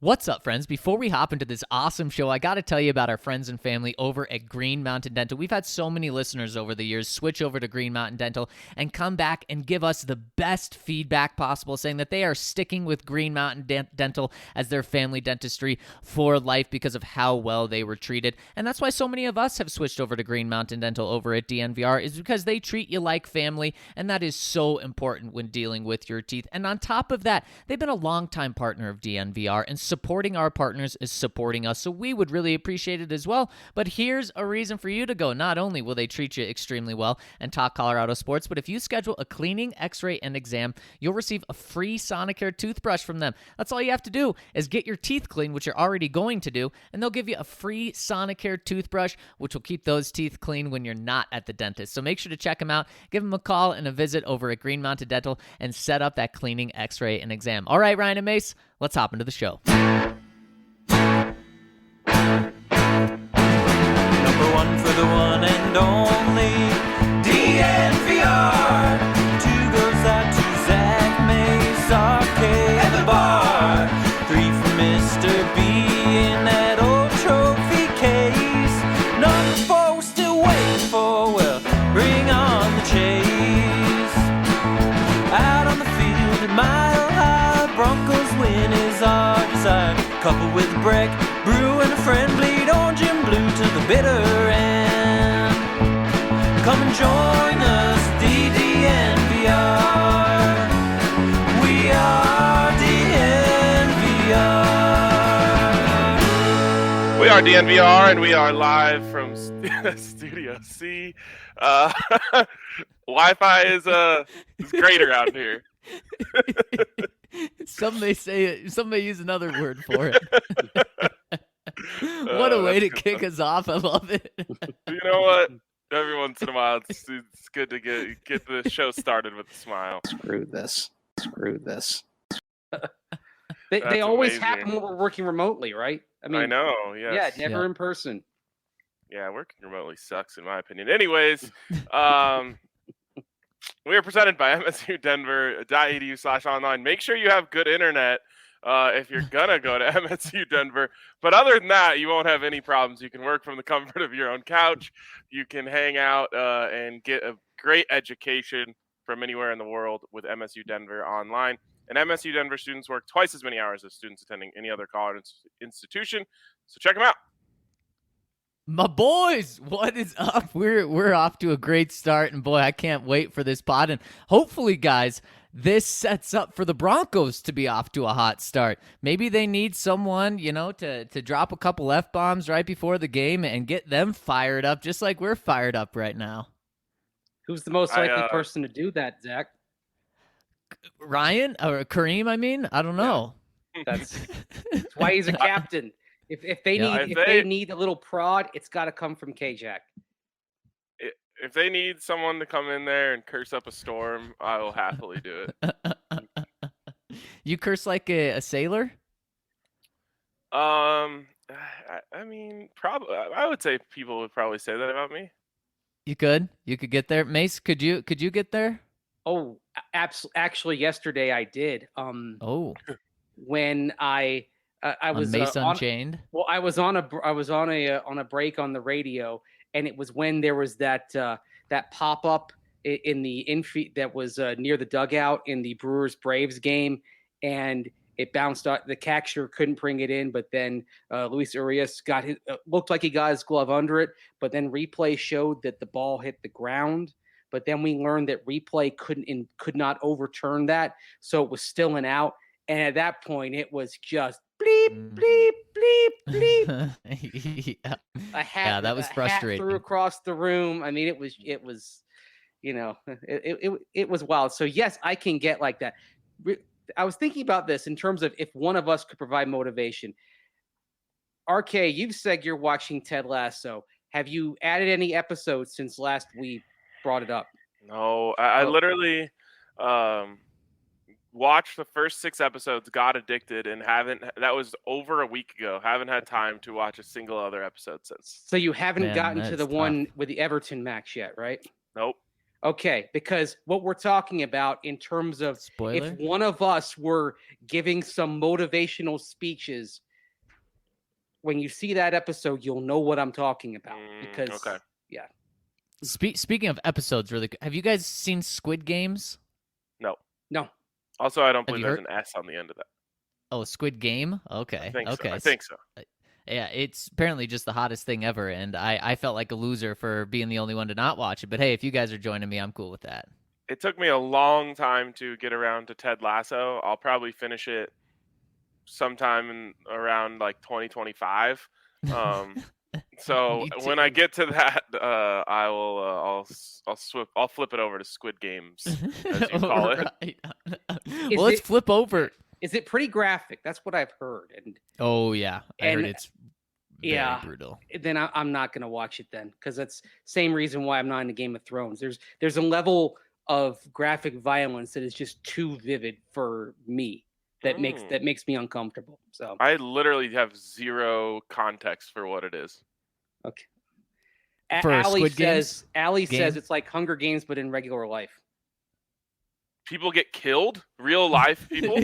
What's up, friends? Before we hop into this awesome show, I got to tell you about our friends and family over at Green Mountain Dental. We've had so many listeners over the years switch over to Green Mountain Dental and come back and give us the best feedback possible, saying that they are sticking with Green Mountain Dental as their family dentistry for life because of how well they were treated. And that's why so many of us have switched over to Green Mountain Dental over at DNVR, is because they treat you like family, and that is so important when dealing with your teeth. And on top of that, they've been a longtime partner of DNVR, and supporting our partners is supporting us, so we would really appreciate it as well. But here's a reason for you to go. Not only will they treat you extremely well and talk Colorado sports, but if you schedule a cleaning, x-ray, and exam, you'll receive a free Sonicare toothbrush from them. That's all you have to do is get your teeth cleaned, which you're already going to do, and they'll give you a free Sonicare toothbrush, which will keep those teeth clean when you're not at the dentist. So make sure to check them out, give them a call and a visit over at Green Mountain Dental, and set up that cleaning, x-ray, and exam. All right, Ryan and Mace, let's hop into the show. Number one for the one and only DNVR. Two goes out to Zach, Mace, RK, and the bar. Three for Mr. B in that old trophy case. Number four we're still waiting for, well, bring on the chase. Out on the field at Mile High, Broncos win is our desire. Couple with Breck, Brew and a friend, bleed orange and blue to the bitter end. Come and join us, DNVR. We are DNVR. We are DNVR, and we are live from Studio C. Wi-Fi is great around here. Some may say it, some may use another word for it. What a way to kick us off. I love it. You know what? Every once in a while, it's good to get the show started with a smile. Screw this. They always amazing. happen when we're working remotely, right? I know, yes. Yeah, never in person. Yeah, working remotely sucks, in my opinion. Anyways, we are presented by msudenver.edu/online. Make sure you have good internet if you're going to go to MSU Denver. But other than that, you won't have any problems. You can work from the comfort of your own couch. You can hang out and get a great education from anywhere in the world with MSU Denver online. And MSU Denver students work twice as many hours as students attending any other college institution. So check them out. My boys, what is up? We're off to a great start, and boy, I can't wait for this pod. And hopefully, guys, this sets up for the Broncos to be off to a hot start. Maybe they need someone, to drop a couple F-bombs right before the game and get them fired up, just like we're fired up right now. Who's the most likely person to do that, Zach? Ryan or Kareem? I mean, I don't know. That's why he's a captain. If they need a little prod, it's got to come from K-Jack. If they need someone to come in there and curse up a storm, I will happily do it. You curse like a sailor? I mean, probably. I would say people would probably say that about me. You could get there, Mace. Could you get there? Oh, actually, yesterday I did. When I was Mace Unchained. I was on a break on the radio, and it was when there was that pop up in the infield that was near the dugout in the Brewers Braves game, and it bounced out. The catcher couldn't bring it in, but then Luis Urias looked like he got his glove under it, but then replay showed that the ball hit the ground. But then we learned that replay could not overturn that, so it was still an out. And at that point, it was just bleep, bleep, bleep, bleep. Yeah. That was frustrating. Hat flew across the room. I mean, it was, it was wild. So yes, I can get like that. I was thinking about this in terms of if one of us could provide motivation. RK, you've said you're watching Ted Lasso. Have you added any episodes since last we brought it up? No, I literally watched the first 6 episodes, got addicted, and that was over a week ago. Haven't had time to watch a single other episode since. So you haven't gotten to the tough one with the Everton match yet, right? Nope. Okay, because what we're talking about in terms of Spoiler? if one of us were giving some motivational speeches, when you see that episode, you'll know what I'm talking about. Because okay. yeah. Speaking of episodes, really, have you guys seen Squid Games? No. No. Also, I don't Have believe you there's heard? an S on the end of that. Oh, Squid Game? I Okay. think so. Okay. I think so. Yeah, it's apparently just the hottest thing ever, and I felt like a loser for being the only one to not watch it. But hey, if you guys are joining me, I'm cool with that. It took me a long time to get around to Ted Lasso. I'll probably finish it sometime around like 2025. So Me when I too. get to that, I will. I'll flip it over to Squid Games, as you call it. Right. Well, let's flip over. Is it pretty graphic? That's what I've heard. And Oh yeah, I heard it's very yeah, brutal. then I'm not going to watch it then, because that's same reason why I'm not into Game of Thrones. There's a level of graphic violence that is just too vivid for me. That makes me uncomfortable. So I literally have zero context for what it is. okay. For Allie Squid Games says it's like Hunger Games but in regular life. People get killed? Real life people?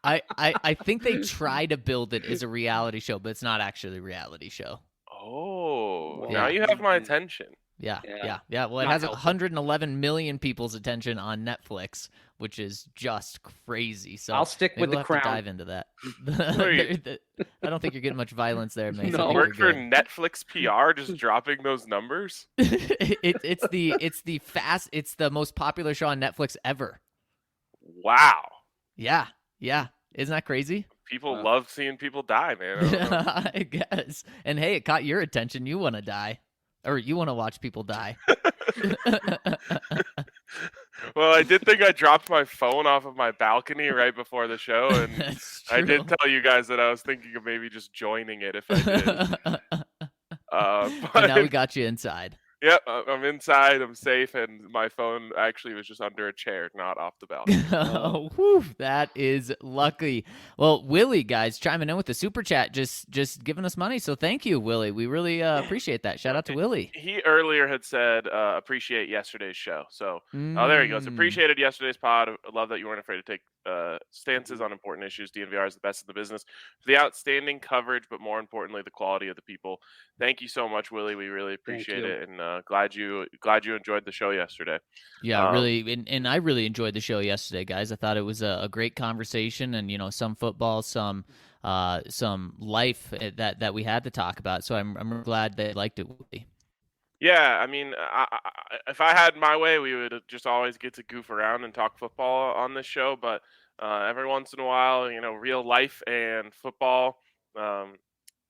I think they try to build it as a reality show, but it's not actually a reality show. Oh, Well, now you have my attention. Yeah. Yeah. Well, it Not has helpful. 111 million people's attention on Netflix, which is just crazy. So I'll stick maybe with we'll the have Crown. to dive into that. Wait. I don't think you're getting much violence there, Mace. No. I think Work for you're good. Netflix PR, just dropping those numbers. It's the most popular show on Netflix ever. Wow. Yeah. Isn't that crazy? People love seeing people die, man. I don't know. I guess. And hey, it caught your attention. You want to die, or you want to watch people die. Well, I did think I dropped my phone off of my balcony right before the show, and That's I did true. tell you guys that I was thinking of maybe just joining it if I did. And now we But got you inside. yep, I'm inside, I'm safe, and my phone actually was just under a chair, not off the balcony. Oh, whew, that is lucky. Well, Willie, guys, chiming in with the super chat, just giving us money. So thank you, Willie. We really appreciate that. Shout out to Willie. He earlier had said appreciate yesterday's show. So there he goes. Mm. Appreciated yesterday's pod. I love that you weren't afraid to take stances on important issues. DNVR is the best in the business for the outstanding coverage, but more importantly, the quality of the people. Thank you so much, Willie. We really appreciate it, and glad you enjoyed the show yesterday. Yeah, really, and I really enjoyed the show yesterday, guys. I thought it was a great conversation, and some football, some life that we had to talk about. So I'm glad they liked it, Willie. Yeah, I mean, if I had my way, we would just always get to goof around and talk football on this show. But every once in a while, real life and football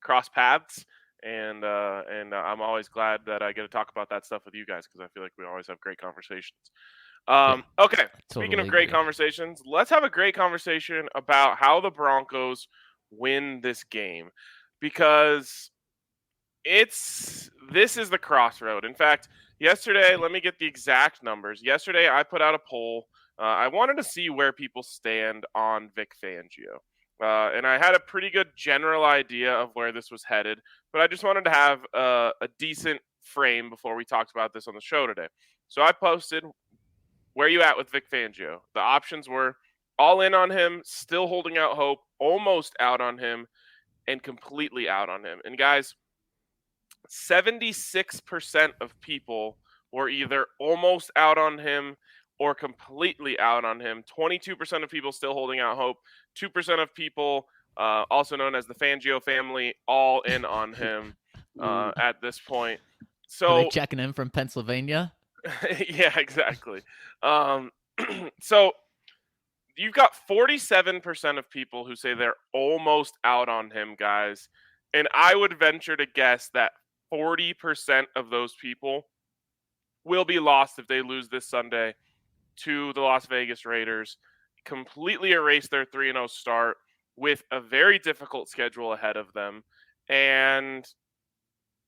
cross paths, and I'm always glad that I get to talk about that stuff with you guys because I feel like we always have great conversations. Okay, speaking of great conversations, let's have a great conversation about how the Broncos win this game, because this is the crossroad. In fact, yesterday, let me get the exact numbers. Yesterday, I put out a poll. I wanted to see where people stand on Vic Fangio. And I had a pretty good general idea of where this was headed, but I just wanted to have a decent frame before we talked about this on the show today. So I posted, where are you at with Vic Fangio? The options were all in on him, still holding out hope, almost out on him, and completely out on him. And guys, 76% of people were either almost out on him or completely out on him. 22% of people still holding out hope. 2% of people, also known as the Fangio family, all in on him at this point. So are they checking in from Pennsylvania? Yeah, exactly. So you've got 47% of people who say they're almost out on him, guys. And I would venture to guess that 40% of those people will be lost if they lose this Sunday to the Las Vegas Raiders, completely erase their 3-0 start with a very difficult schedule ahead of them, and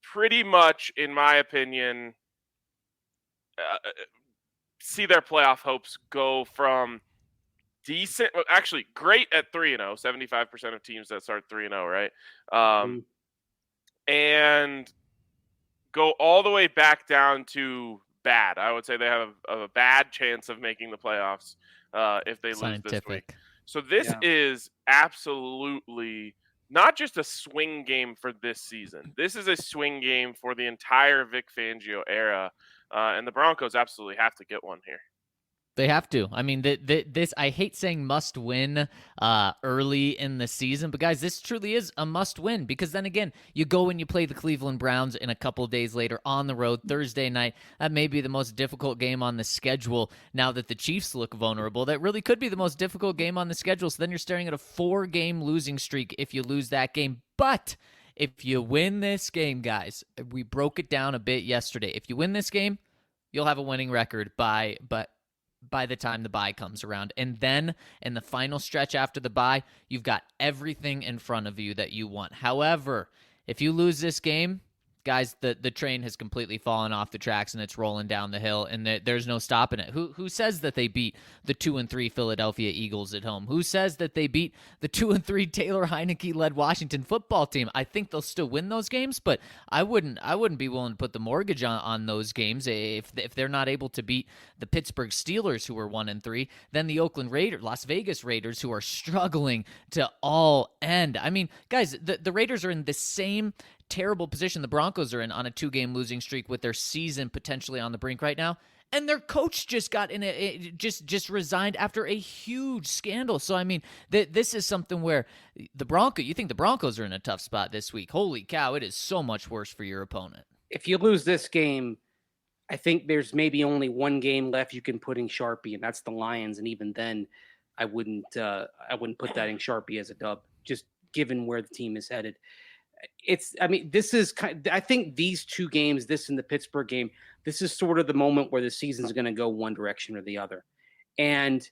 pretty much, in my opinion, see their playoff hopes go from decent, actually great at 3-0, 75% of teams that start 3-0, right? And go all the way back down to bad. I would say they have a bad chance of making the playoffs if they lose this week. So this is absolutely not just a swing game for this season. This is a swing game for the entire Vic Fangio era, and the Broncos absolutely have to get one here. They have to. I mean, this, I hate saying must win early in the season, but guys, this truly is a must win, because then again, you go and you play the Cleveland Browns in a couple of days later on the road, Thursday night. That may be the most difficult game on the schedule now that the Chiefs look vulnerable. That really could be the most difficult game on the schedule. So then you're staring at a 4-game losing streak if you lose that game. But if you win this game, guys, we broke it down a bit yesterday. If you win this game, you'll have a winning record by the time the bye comes around. And then in the final stretch after the bye, you've got everything in front of you that you want. However, if you lose this game, guys, the train has completely fallen off the tracks and it's rolling down the hill, and there's no stopping it. Who says that they beat the 2-3 Philadelphia Eagles at home? Who says that they beat the 2-3 Taylor Heineke-led Washington football team? I think they'll still win those games, but I wouldn't be willing to put the mortgage on those games. If they're not able to beat the Pittsburgh Steelers, who are 1-3, then the Las Vegas Raiders, who are struggling to all end. I mean, guys, the Raiders are in the same terrible position the Broncos are in on a 2-game losing streak, with their season potentially on the brink right now, and their coach just got just resigned after a huge scandal. So I mean, this is something where you think the Broncos are in a tough spot this week. Holy cow, it is so much worse for your opponent. If you lose this game, I think there's maybe only one game left you can put in Sharpie, and that's the Lions. And even then, I wouldn't put that in Sharpie as a dub, just given where the team is headed. This is I think these two games, this and the Pittsburgh game, this is sort of the moment where the season's going to go one direction or the other. And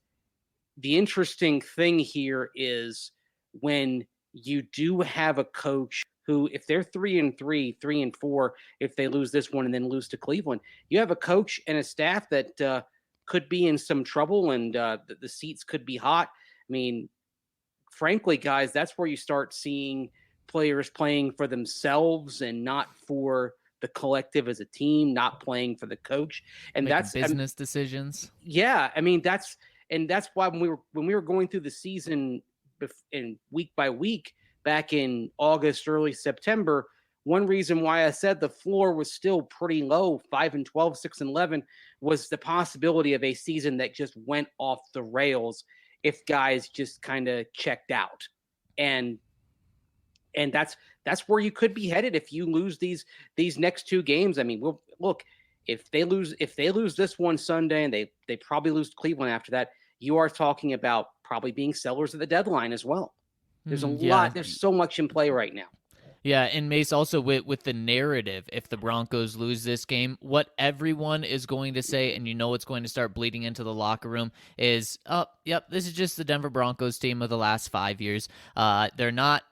the interesting thing here is when you do have a coach who, if they're 3-3, 3-4, if they lose this one and then lose to Cleveland, you have a coach and a staff that could be in some trouble, and the seats could be hot. I mean, frankly, guys, that's where you start seeing players playing for themselves and not for the collective as a team, not playing for the coach. And making that's business decisions. Yeah. I mean, that's why when we were going through the season in week by week back in August, early September, one reason why I said the floor was still pretty low, 5-12, 6-11, was the possibility of a season that just went off the rails if guys just kind of checked out. And that's where you could be headed if you lose these next two games. I mean, look, if they lose this one Sunday, and they probably lose to Cleveland after that, you are talking about probably being sellers at the deadline as well. There's a lot. There's so much in play right now. Yeah, and Mace, also with the narrative, if the Broncos lose this game, what everyone is going to say, and it's going to start bleeding into the locker room, is, oh, yep, this is just the Denver Broncos team of the last 5 years.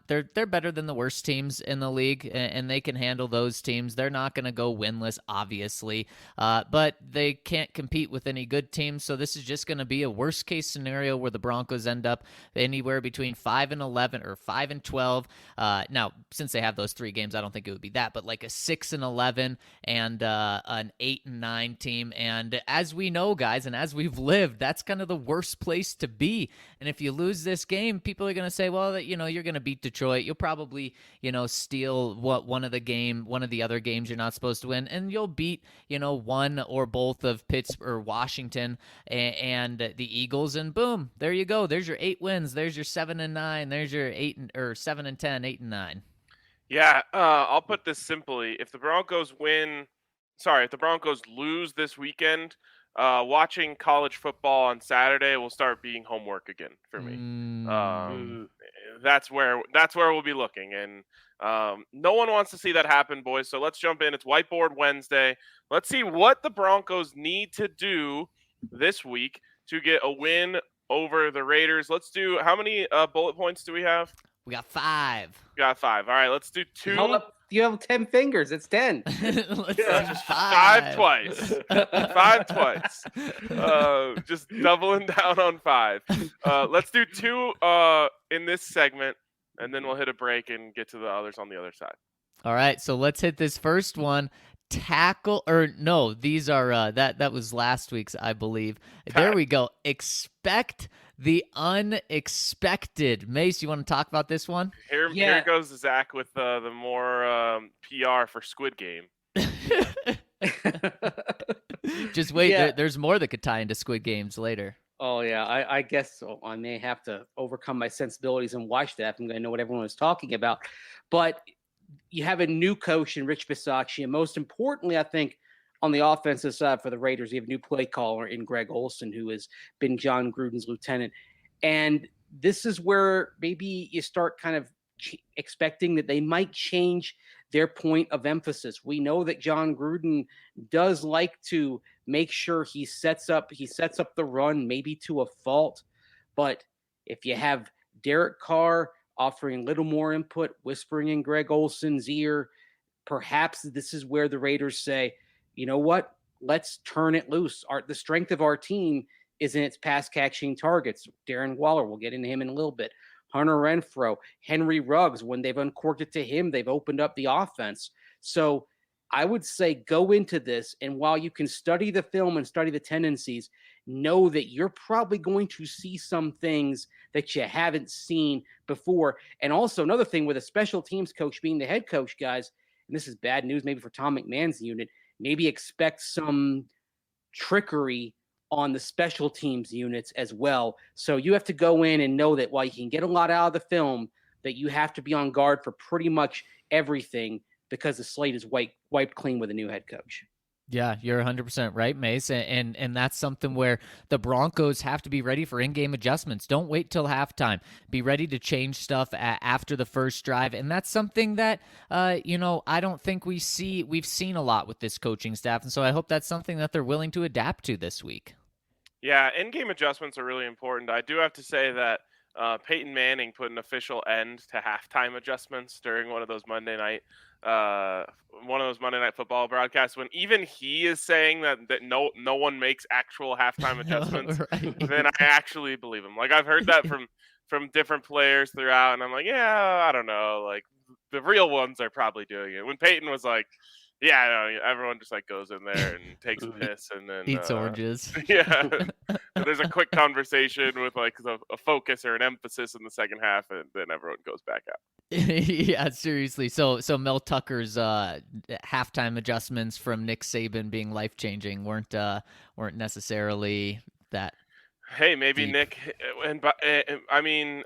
They're better than the worst teams in the league, and they can handle those teams. They're not going to go winless, obviously, but they can't compete with any good teams, so this is just going to be a worst-case scenario where the Broncos end up anywhere between 5-11 or 5-12. Now, since they have those 3 games, I don't think it would be that, but like a 6-11 and an 8-9 team. And as we know, guys, and as we've lived, that's kind of the worst place to be. And if you lose this game, people are going to say, well, you're going to beat Detroit. You'll probably, steal one of the other games you're not supposed to win, and you'll beat, one or both of Pittsburgh or Washington and the Eagles, and boom, there you go. There's your 8 wins. There's your 7-9. There's your 7-10, 8-9. Yeah, I'll put this simply: if the Broncos lose this weekend, watching college football on Saturday will start being homework again for me. That's where we'll be looking, and no one wants to see that happen, boys. So let's jump in. It's Whiteboard Wednesday. Let's see what the Broncos need to do this week to get a win over the Raiders. Let's do, how many bullet points do we have? We got 5. We got 5. All right, let's do 2. Hold up. You have 10 fingers. It's 10. Let's 5 twice. 5 twice. Just doubling down on 5. Let's do 2 in this segment, and then we'll hit a break and get to the others on the other side. All right, so let's hit this first one. tackle, or no, these are that was last week's, I believe. There we go. Expect the unexpected. Mace, you want to talk about this one? Here goes Zach with the more PR for Squid Game. Just wait. There's more that could tie into Squid Games later. Oh, yeah, I guess so. I may have to overcome my sensibilities and watch that. I'm going to know what everyone is talking about. But you have a new coach in Rich Bisaccia. And most importantly, I think, on the offensive side for the Raiders, you have a new play caller in Greg Olson, who has been John Gruden's lieutenant. And this is where maybe you start kind of expecting that they might change their point of emphasis. We know that John Gruden does like to make sure he sets up the run, maybe to a fault. But if you have Derek Carr offering a little more input, whispering in Greg Olson's ear, perhaps this is where the Raiders say, you know what, let's turn it loose. The strength of our team is in its pass catching targets. Darren Waller, we'll get into him in a little bit. Hunter Renfrow, Henry Ruggs, when they've uncorked it to him, they've opened up the offense. So I would say go into this, and while you can study the film and study the tendencies, know that you're probably going to see some things that you haven't seen before. And also another thing with a special teams coach being the head coach, guys, and this is bad news maybe for Tom McMahon's unit, maybe expect some trickery on the special teams units as well. So you have to go in and know that while you can get a lot out of the film, that you have to be on guard for pretty much everything because the slate is wiped clean with a new head coach. Yeah, you're 100% right, Mace, and that's something where the Broncos have to be ready for in-game adjustments. Don't wait till halftime. Be ready to change stuff after the first drive, and that's something that I don't think we've seen a lot with this coaching staff, and so I hope that's something that they're willing to adapt to this week. Yeah, in-game adjustments are really important. I do have to say that Peyton Manning put an official end to halftime adjustments during one of those Monday Night Football broadcasts, when even he is saying that no one makes actual halftime adjustments. Right. Then I actually believe him. Like, I've heard that from different players throughout, and I'm like, yeah, I don't know. Like, the real ones are probably doing it. When Peyton was like, yeah, no, everyone just like goes in there and takes a piss and then Eats oranges. Yeah, there's a quick conversation with like a focus or an emphasis in the second half, and then everyone goes back out. Yeah, seriously. So Mel Tucker's halftime adjustments from Nick Saban being life-changing weren't necessarily that. Hey, maybe deep. Nick, and I mean,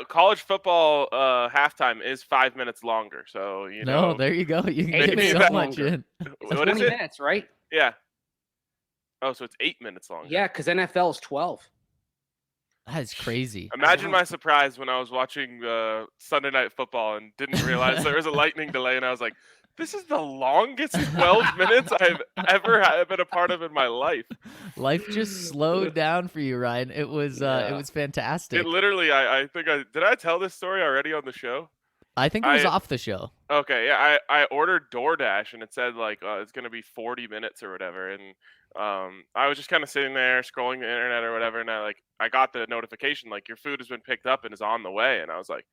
college football halftime is 5 minutes longer. So No, there you go. You can get so much in. What 20 is it? Minutes, right? Yeah. Oh, so it's 8 minutes longer. Yeah, because NFL is 12. That is crazy. Imagine my surprise when I was watching Sunday Night Football and didn't realize there was a lightning delay, and I was like, this is the longest 12 minutes I've ever been a part of in my life. Life just slowed down for you, Ryan. It was fantastic. It literally, I think did I tell this story already on the show? I think it was off the show. Okay, yeah, I ordered DoorDash, and it said like it's going to be 40 minutes or whatever, and I was just kind of sitting there scrolling the internet or whatever, and I got the notification like your food has been picked up and is on the way, and I was like,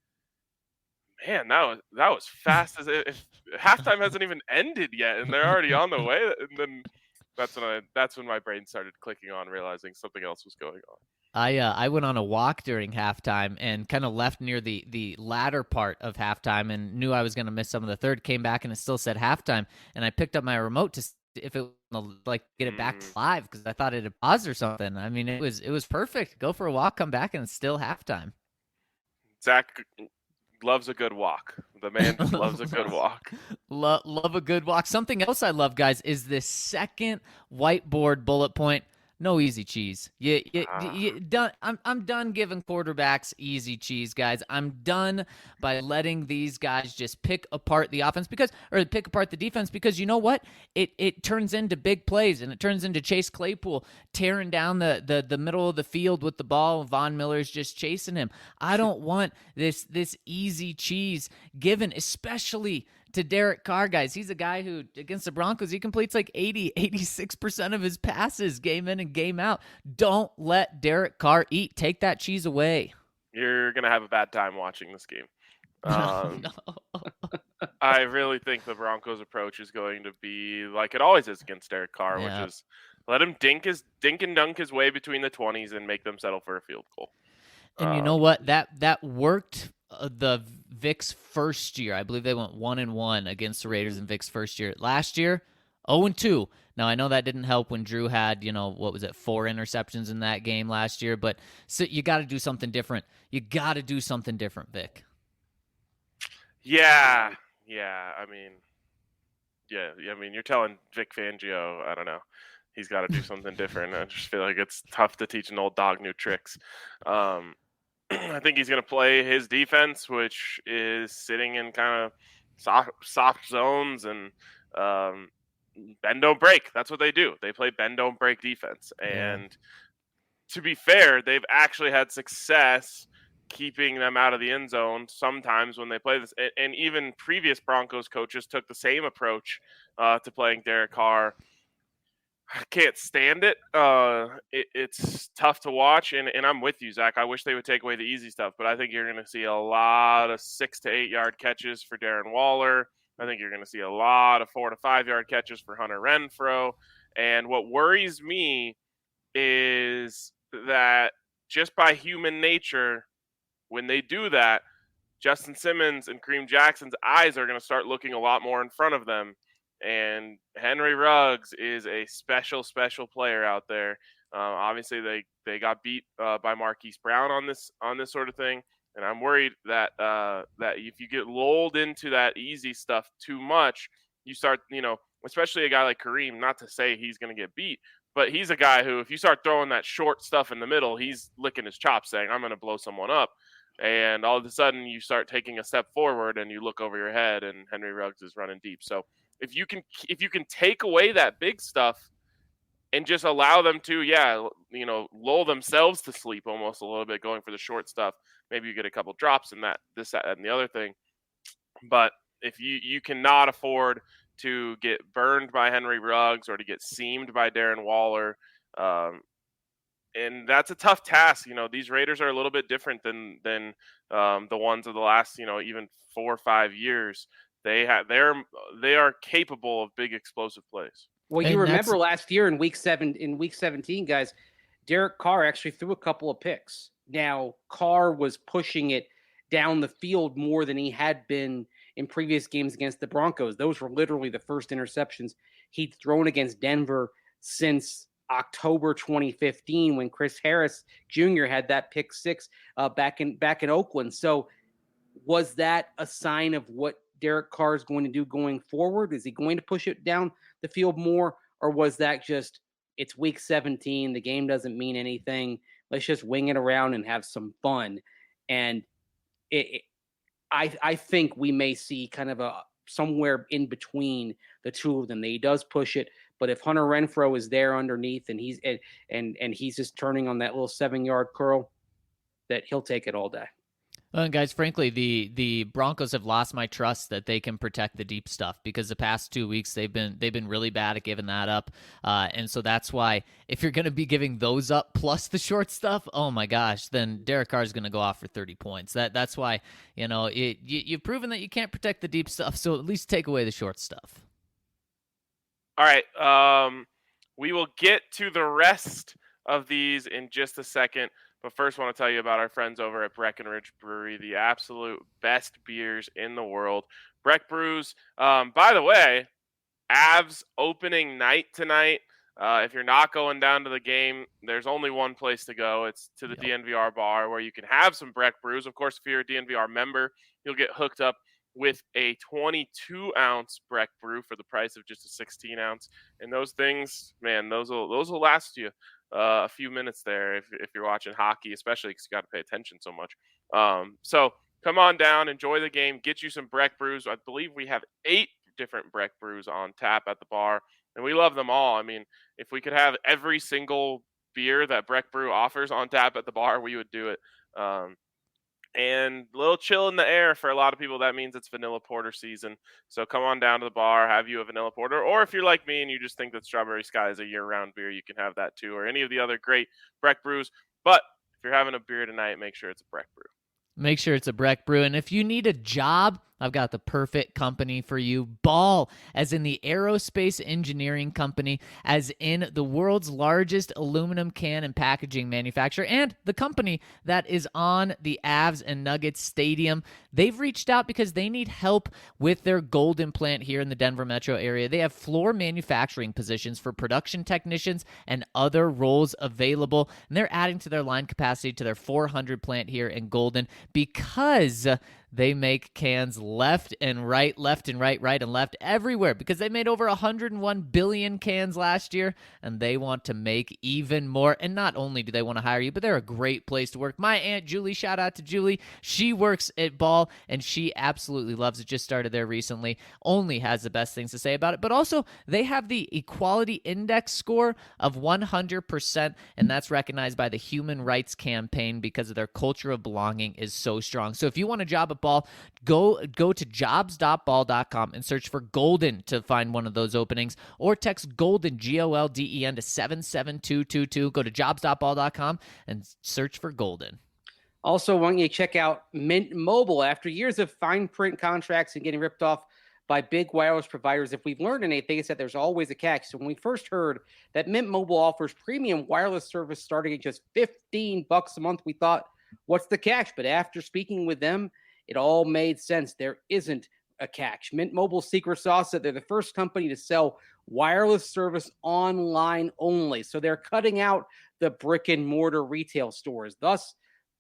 man, that was fast as if halftime hasn't even ended yet, and they're already on the way. And then that's when my brain started clicking on, realizing something else was going on. I went on a walk during halftime and kind of left near the latter part of halftime and knew I was going to miss some of the third. Came back and it still said halftime, and I picked up my remote to see if it would like get it back live because I thought it had paused or something. I mean, it was perfect. Go for a walk, come back, and it's still halftime. Zach loves a good walk. The man just loves a good walk. Love a good walk. Something else I love, guys, is this second whiteboard bullet point. No easy cheese. You done. I'm done giving quarterbacks easy cheese, guys. I'm done by letting these guys just pick apart the offense or pick apart the defense because you know what? It turns into big plays and it turns into Chase Claypool tearing down the middle of the field with the ball. Von Miller's just chasing him. I don't want this easy cheese given, especially to Derek Carr, guys. He's a guy who, against the Broncos, he completes like 86% of his passes game in and game out. Don't let Derek Carr eat. Take that cheese away. You're going to have a bad time watching this game. No. I really think the Broncos' approach is going to be like it always is against Derek Carr, which Yeah. is let him dink and dunk his way between the 20s and make them settle for a field goal. And you know what? That worked the Vic's first year. I believe they went 1-1 against the Raiders in Vic's first year. Last year, 0-2. Now I know that didn't help when Drew had, what was it, 4 interceptions in that game last year, but so you got to do something different. You got to do something different, Vic. Yeah. I mean, you're telling Vic Fangio, I don't know. He's got to do something different. I just feel like it's tough to teach an old dog new tricks. I think he's going to play his defense, which is sitting in kind of soft zones and bend don't break. That's what they do. They play bend don't break defense. And to be fair, they've actually had success keeping them out of the end zone sometimes when they play this. And even previous Broncos coaches took the same approach to playing Derek Carr. I can't stand it. It's tough to watch, and I'm with you, Zach. I wish they would take away the easy stuff, but I think you're going to see a lot of 6 to 8 yard catches for Darren Waller. I think you're going to see a lot of 4 to 5 yard catches for Hunter Renfrow. And what worries me is that just by human nature, when they do that, Justin Simmons and Kareem Jackson's eyes are going to start looking a lot more in front of them. And Henry Ruggs is a special player out there. Obviously, they got beat by Marquise Brown on this sort of thing, and I'm worried that that if you get lulled into that easy stuff too much, you start, especially a guy like Kareem. Not to say he's going to get beat, but he's a guy who, if you start throwing that short stuff in the middle, he's licking his chops, saying, "I'm going to blow someone up." And all of a sudden, you start taking a step forward, and you look over your head, and Henry Ruggs is running deep. So if you can take away that big stuff and just allow them to, lull themselves to sleep almost a little bit, going for the short stuff, maybe you get a couple drops in that, and the other thing. But if you cannot afford to get burned by Henry Ruggs or to get seamed by Darren Waller, and that's a tough task. These Raiders are a little bit different than the ones of the last, even 4 or 5 years. They are capable of big explosive plays. Well, you remember last year in week 17, guys, Derek Carr actually threw a couple of picks. Now, Carr was pushing it down the field more than he had been in previous games against the Broncos. Those were literally the first interceptions he'd thrown against Denver since October 2015, when Chris Harris Jr. had that pick 6 back in Oakland. So was that a sign of what Derek Carr is going to do going forward? Is he going to push it down the field more, or was that just, it's week 17, the game doesn't mean anything, let's just wing it around and have some fun? And I think we may see kind of a somewhere in between the two of them. He does push it, but if Hunter Renfrow is there underneath and he's just turning on that little 7-yard curl, that he'll take it all day. Well, guys, frankly, the Broncos have lost my trust that they can protect the deep stuff, because the past 2 weeks they've been really bad at giving that up, and so that's why if you're going to be giving those up plus the short stuff, oh my gosh, then Derek Carr is going to go off for 30 points. That's why you've proven that you can't protect the deep stuff, so at least take away the short stuff. All right, we will get to the rest of these in just a second. But first, I want to tell you about our friends over at Breckenridge Brewery, the absolute best beers in the world. Breck Brews, by the way, Avs opening night tonight. If you're not going down to the game, there's only one place to go. It's to the DNVR bar, where you can have some Breck Brews. Of course, if you're a DNVR member, you'll get hooked up with a 22-ounce Breck Brew for the price of just a 16-ounce. And those things, man, those will last you a few minutes there if you're watching hockey, especially because you got to pay attention so much. So come on down, enjoy the game, get you some Breck Brews. I believe we have 8 different Breck Brews on tap at the bar, and we love them all. I mean, if we could have every single beer that Breck Brew offers on tap at the bar, we would do it. And a little chill in the air for a lot of people. That means it's vanilla porter season. So come on down to the bar, have you a vanilla porter. Or if you're like me and you just think that Strawberry Sky is a year-round beer, you can have that too, or any of the other great Breck Brews. But if you're having a beer tonight, make sure it's a Breck Brew. Make sure it's a Breck Brew. And if you need a job, I've got the perfect company for you. Ball, as in the aerospace engineering company, as in the world's largest aluminum can and packaging manufacturer, and the company that is on the Avs and Nuggets stadium. They've reached out because they need help with their Golden plant here in the Denver metro area. They have floor manufacturing positions for production technicians and other roles available, and they're adding to their line capacity to their 400 plant here in Golden because they make cans left and right, right and left, everywhere, because they made over 101 billion cans last year, and they want to make even more. And not only do they want to hire you, but they're a great place to work. My Aunt Julie, shout out to Julie. She works at Ball, and she absolutely loves it. Just started there recently. Only has the best things to say about it. But also, they have the Equality Index score of 100%, and that's recognized by the Human Rights Campaign because of their culture of belonging is so strong. So if you want a job at Ball, go to jobs.ball.com and search for Golden to find one of those openings, or text Golden, Golden, to 77222. Go to jobs.ball.com and search for Golden. Also, why don't you check out Mint Mobile? After years of fine print contracts and getting ripped off by big wireless providers, if we've learned anything, it's that there's always a catch. So when we first heard that Mint Mobile offers premium wireless service starting at just $15 a month, we thought, what's the catch? But after speaking with them, it all made sense. There isn't a catch. Mint Mobile's secret sauce that they're the first company to sell wireless service online only. So they're cutting out the brick and mortar retail stores. Thus,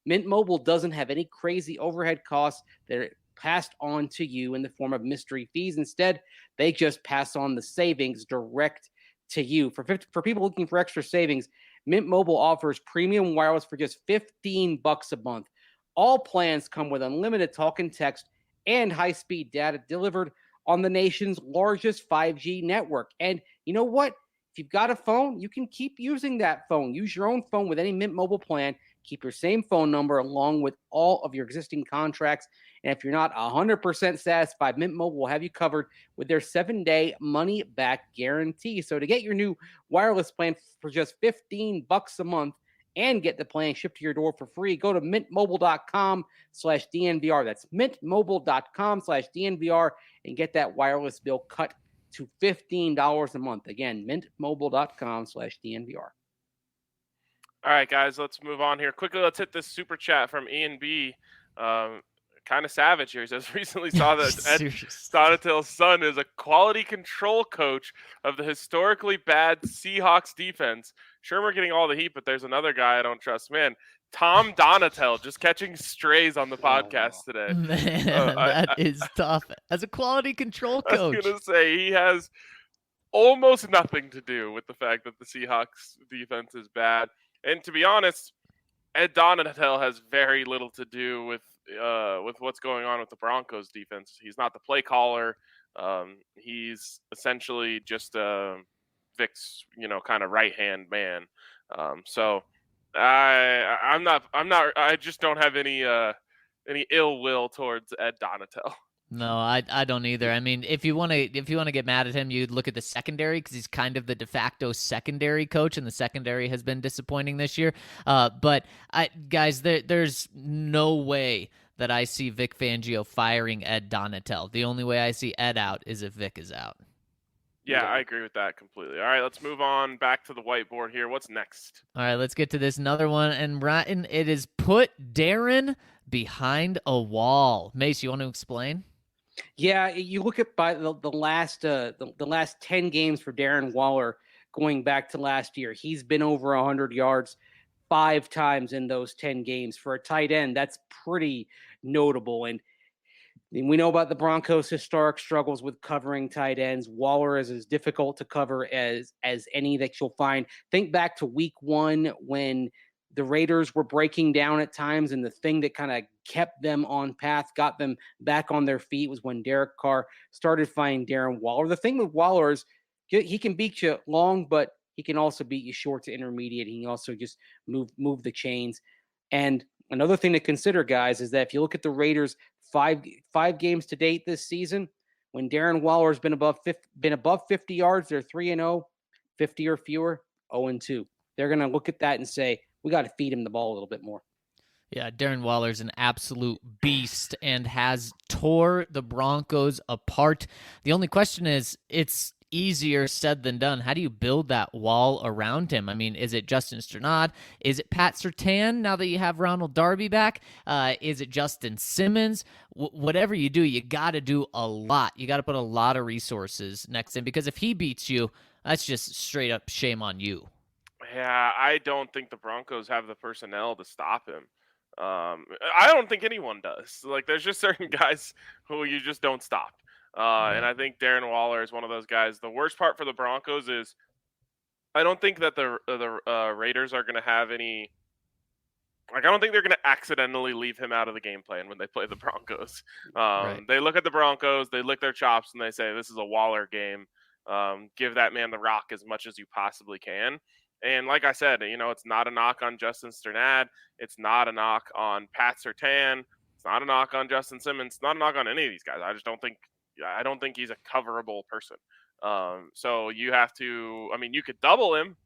Mint Mobile doesn't have any crazy overhead costs that are passed on to you in the form of mystery fees. Instead, they just pass on the savings direct to you. For people looking for extra savings, Mint Mobile offers premium wireless for just $15 a month. All plans come with unlimited talk and text and high-speed data delivered on the nation's largest 5G network. And you know what? If you've got a phone, you can keep using that phone. Use your own phone with any Mint Mobile plan. Keep your same phone number along with all of your existing contracts. And if you're not 100% satisfied, Mint Mobile will have you covered with their 7-day money-back guarantee. So to get your new wireless plan for just $15 a month, and get the plan shipped to your door for free, go to mintmobile.com/DNVR. That's mintmobile.com/DNVR and get that wireless bill cut to $15 a month. Again, mintmobile.com/DNVR. All right, guys, let's move on here. Quickly, let's hit this super chat from Ian B. Kind of savage here. He says, recently saw that Ed Donatell's son is a quality control coach of the historically bad Seahawks defense. Sure, we're getting all the heat, but there's another guy I don't trust. Man, Tom Donatell just catching strays on the podcast today. Man, that is tough. As a quality control coach. I was going to say, he has almost nothing to do with the fact that the Seahawks defense is bad. And to be honest, Ed Donatell has very little to do with what's going on with the Broncos defense. He's not the play caller. He's essentially just Vic's, kind of right-hand man. So I just don't have any ill will towards Ed Donatell. No, I don't either. I mean, if you want to get mad at him, you'd look at the secondary because he's kind of the de facto secondary coach, and the secondary has been disappointing this year. But guys, there's no way that I see Vic Fangio firing Ed Donatell. The only way I see Ed out is if Vic is out. Yeah, I agree with that completely. All right, let's move on back to the whiteboard here. What's next? All right, let's get to this another one. And Bratton, it is put Darren behind a wall. Mace, you want to explain? Yeah, you look at by the last 10 games for Darren Waller going back to last year. He's been over 100 yards 5 times in those 10 games. For a tight end, that's pretty notable. And we know about the Broncos' historic struggles with covering tight ends. Waller is as difficult to cover as any that you'll find. Think back to week 1 when the Raiders were breaking down at times, and the thing that kind of kept them on path, got them back on their feet, was when Derek Carr started finding Darren Waller. The thing with Waller is he can beat you long, but he can also beat you short to intermediate. He can also just move the chains. And another thing to consider, guys, is that if you look at the Raiders' five games to date this season, when Darren Waller has been above 50 yards, they're 3-0, 50 or fewer, 0-2. They're going to look at that and say, we got to feed him the ball a little bit more. Yeah, Darren Waller's an absolute beast and has tore the Broncos apart. The only question is, it's easier said than done. How do you build that wall around him? I mean, is it Justin Strnad? Is it Pat Surtain now that you have Ronald Darby back? Is it Justin Simmons? Whatever you do, you got to do a lot. You got to put a lot of resources next to him, because if he beats you, that's just straight up shame on you. Yeah, I don't think the Broncos have the personnel to stop him. I don't think anyone does. Like, there's just certain guys who you just don't stop. And I think Darren Waller is one of those guys. The worst part for the Broncos is I don't think that the Raiders are going to have any. Like, I don't think they're going to accidentally leave him out of the game plan when they play the Broncos. Right. They look at the Broncos, they lick their chops, and they say, "This is a Waller game. Give that man the rock as much as you possibly can." And like I said, it's not a knock on Justin Strnad. It's not a knock on Pat Surtain. It's not a knock on Justin Simmons. It's not a knock on any of these guys. I don't think he's a coverable person. So you have to. I mean, you could double him,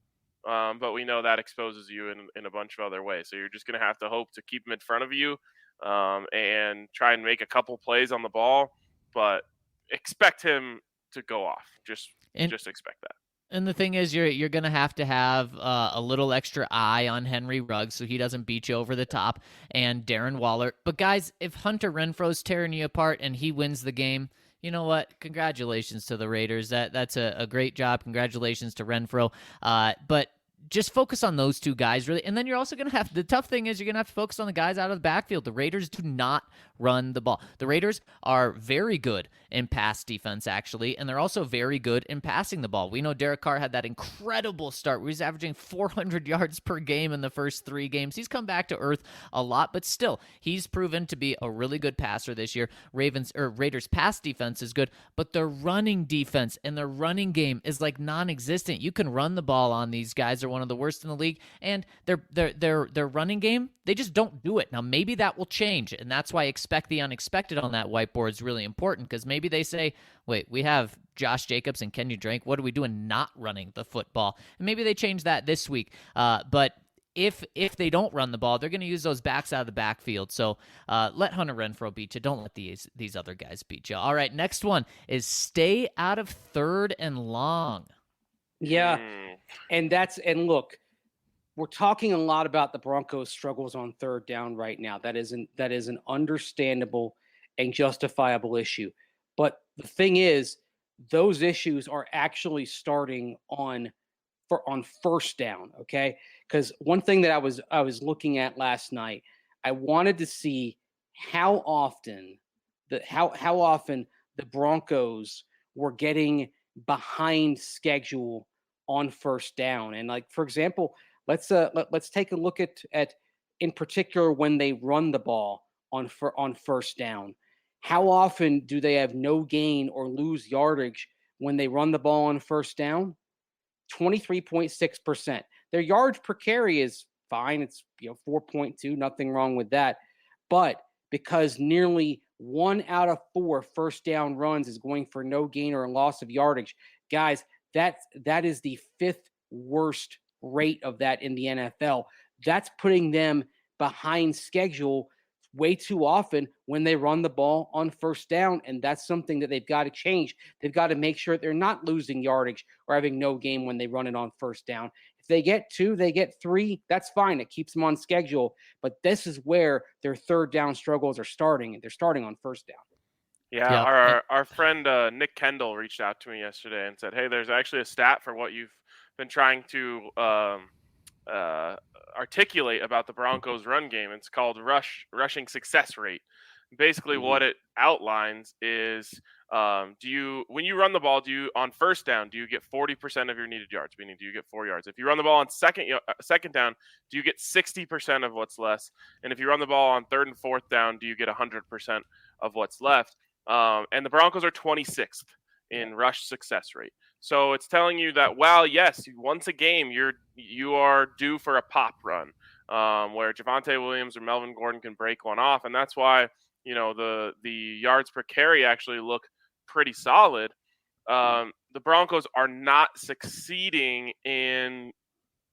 but we know that exposes you in a bunch of other ways. So you're just going to have to hope to keep him in front of you, and try and make a couple plays on the ball, but expect him to go off. Just expect that. And the thing is, you're going to have a little extra eye on Henry Ruggs so he doesn't beat you over the top, and Darren Waller. But guys, if Hunter Renfro's tearing you apart and he wins the game, you know what? Congratulations to the Raiders. That's a great job. Congratulations to Renfro. But just focus on those two guys, really. And then you're also going to have, the tough thing is you're going to have to focus on the guys out of the backfield. The Raiders do not run the ball. The Raiders are very good in pass defense, actually, and they're also very good in passing the ball. We know Derek Carr had that incredible start where he's averaging 400 yards per game in the first 3 games. He's come back to earth a lot, but still, he's proven to be a really good passer this year. Raiders pass defense is good, but their running defense and their running game is like non-existent. You can run the ball on these guys. They're one of the worst in the league, and their running game, they just don't do it. Now, maybe that will change, and that's why expect the unexpected on that whiteboard is really important, because maybe they say, wait, we have Josh Jacobs and Kenyon Drake. What are we doing not running the football? And maybe they change that this week. But if they don't run the ball, they're going to use those backs out of the backfield. So let Hunter Renfrow beat you. Don't let these other guys beat you. All right, next one is stay out of 3rd and long. Yeah, and look, we're talking a lot about the Broncos' struggles on 3rd down right now. That is an understandable and justifiable issue. But the thing is, those issues are actually starting on 1st down. Okay, because one thing that I was looking at last night, I wanted to see how often the Broncos were getting behind schedule on 1st down. And, like, for example, let's take a look at in particular when they run the ball on 1st down. How often do they have no gain or lose yardage when they run the ball on 1st down? 23.6%. Their yards per carry is fine. It's 4.2, nothing wrong with that. But because nearly 1 out of 4 1st down runs is going for no gain or loss of yardage, guys, that is the 5th worst rate of that in the NFL. That's putting them behind schedule way too often when they run the ball on 1st down, and that's something that they've got to change. They've got to make sure they're not losing yardage or having no gain when they run it on 1st down. If they get 2, they get 3, that's fine. It keeps them on schedule. But this is where their 3rd down struggles are starting, and they're starting on 1st down. Yeah, our friend Nick Kendall reached out to me yesterday and said, "Hey, there's actually a stat for what you've been trying to articulate about the Broncos' run game. It's called rushing success rate. Basically, what it outlines is, when you run the ball, on 1st down, do you get 40% of your needed yards? Meaning, do you get 4 yards? If you run the ball on second down, do you get 60% of what's less? And if you run the ball on 3rd and 4th down, do you get 100% of what's left?" And the Broncos are 26th in rush success rate. So it's telling you that, well, yes, once a game, you are due for a pop run, where Javonte Williams or Melvin Gordon can break one off. And that's why, the yards per carry actually look pretty solid. The Broncos are not succeeding in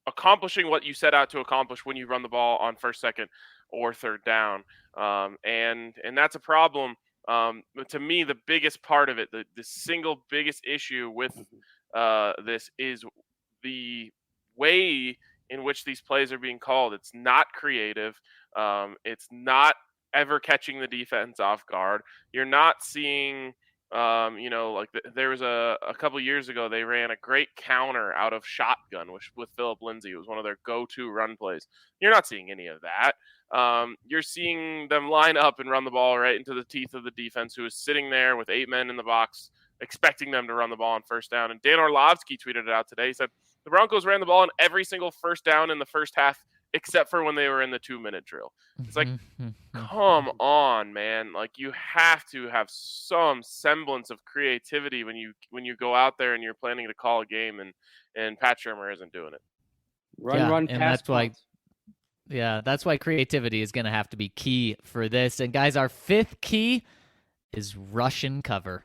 accomplishing what you set out to accomplish when you run the ball on 1st, 2nd, or third down. And that's a problem. But to me, the biggest part of it, the single biggest issue with this is the way in which these plays are being called. It's not creative. It's not ever catching the defense off guard. You're not seeing, there was a couple years ago, they ran a great counter out of shotgun with Philip Lindsay. It was one of their go-to run plays. You're not seeing any of that. You're seeing them line up and run the ball right into the teeth of the defense, who is sitting there with 8 men in the box, expecting them to run the ball on first down. And Dan Orlovsky tweeted it out today. He said, the Broncos ran the ball on every single first down in the first half, except for when they were in the 2-minute drill. It's like, come on, man. Like, you have to have some semblance of creativity when you go out there and you're planning to call a game, and Pat Shurmur isn't doing it. Run, and pass, that's why. Yeah, that's why creativity is going to have to be key for this. And guys, our 5th key is rush and cover.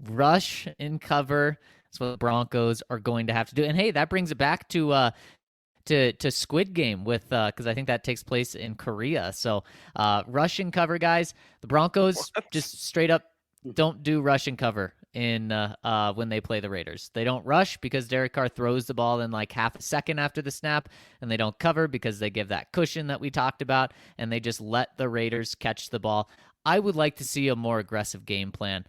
Rush and cover. That's what the Broncos are going to have to do. And hey, that brings it back to Squid Game with because I think that takes place in Korea. So rush and cover, guys. The Broncos just straight up don't do rush and cover in when they play the Raiders. They don't rush because Derek Carr throws the ball in like half a second after the snap, and they don't cover because they give that cushion that we talked about, and they just let the Raiders catch the ball. I would like to see a more aggressive game plan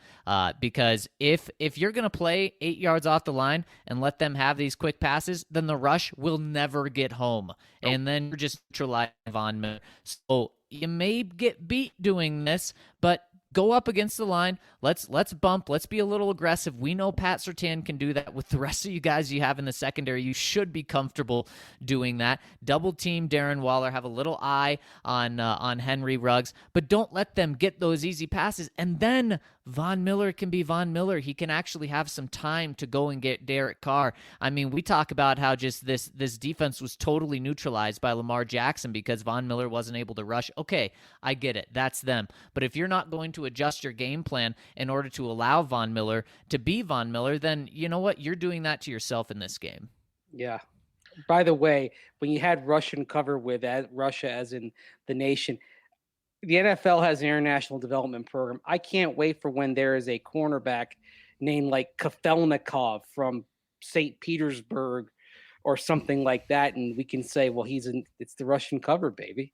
because if you're going to play 8 yards off the line and let them have these quick passes, then the rush will never get home. Nope. And then you're just neutralizing Von Miller. So you may get beat doing this, but go up against the line. Let's bump. Let's be a little aggressive. We know Pat Surtain can do that with the rest of you guys you have in the secondary. You should be comfortable doing that. Double team Darren Waller. Have a little eye on Henry Ruggs, but don't let them get those easy passes. And then Von Miller can be Von Miller. He can actually have some time to go and get Derek Carr. I mean, we talk about how just this defense was totally neutralized by Lamar Jackson because Von Miller wasn't able to rush. Okay, I get it. That's them. But if you're not going to adjust your game plan in order to allow Von Miller to be Von Miller, then you know what? You're doing that to yourself in this game. Yeah. By the way, when you had Russian cover with Russia as in the nation, the NFL has an international development program. I can't wait for when there is a cornerback named like Kafelnikov from St. Petersburg or something like that, and we can say, well, it's the Russian cover, baby.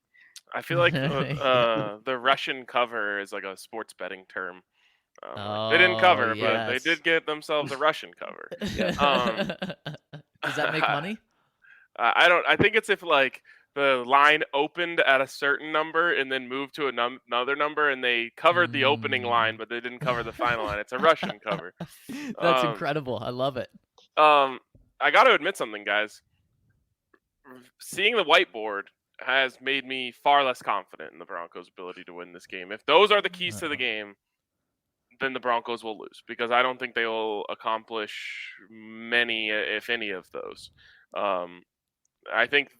I feel like the Russian cover is like a sports betting term. They didn't cover, yes. but they did get themselves a Russian cover. Does that make money? I think it's if like the line opened at a certain number and then moved to another number, and they covered the opening line, but they didn't cover the final line. It's a Russian cover. That's incredible. I love it. I got to admit something, guys. Seeing the whiteboard has made me far less confident in the Broncos' ability to win this game. If those are the keys to the game, then the Broncos will lose, because I don't think they will accomplish many, if any, of those. I think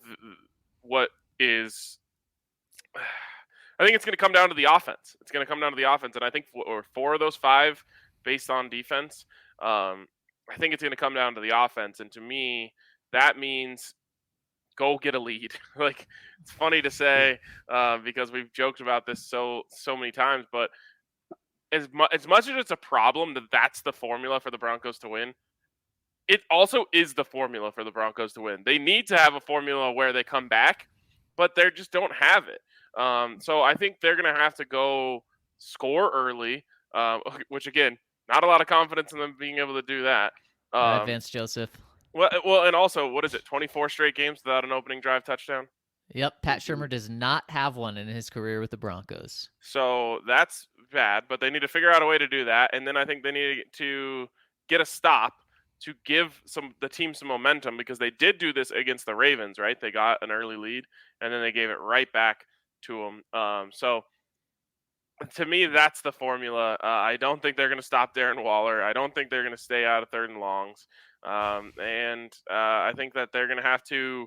I think it's going to come down to the offense. It's going to come down to the offense, and I think four of those 5, based on defense, I think it's going to come down to the offense. And to me, that means go get a lead. Like, it's funny to say because we've joked about this so many times, but as much as it's a problem that's the formula for the Broncos to win, it also is the formula for the Broncos to win. They need to have a formula where they come back, but they just don't have it. So I think they're going to have to go score early, which, again, not a lot of confidence in them being able to do that. Advanced Joseph. Well, and also, what is it, 24 straight games without an opening drive touchdown? Yep, Pat Shurmur does not have one in his career with the Broncos. So that's bad, but they need to figure out a way to do that. And then I think they need to get a stop to give the team some momentum, because they did do this against the Ravens, right? They got an early lead, and then they gave it right back to them. So to me, that's the formula. I don't think they're going to stop Darren Waller. I don't think they're going to stay out of 3rd and longs. And I think that they're going to have to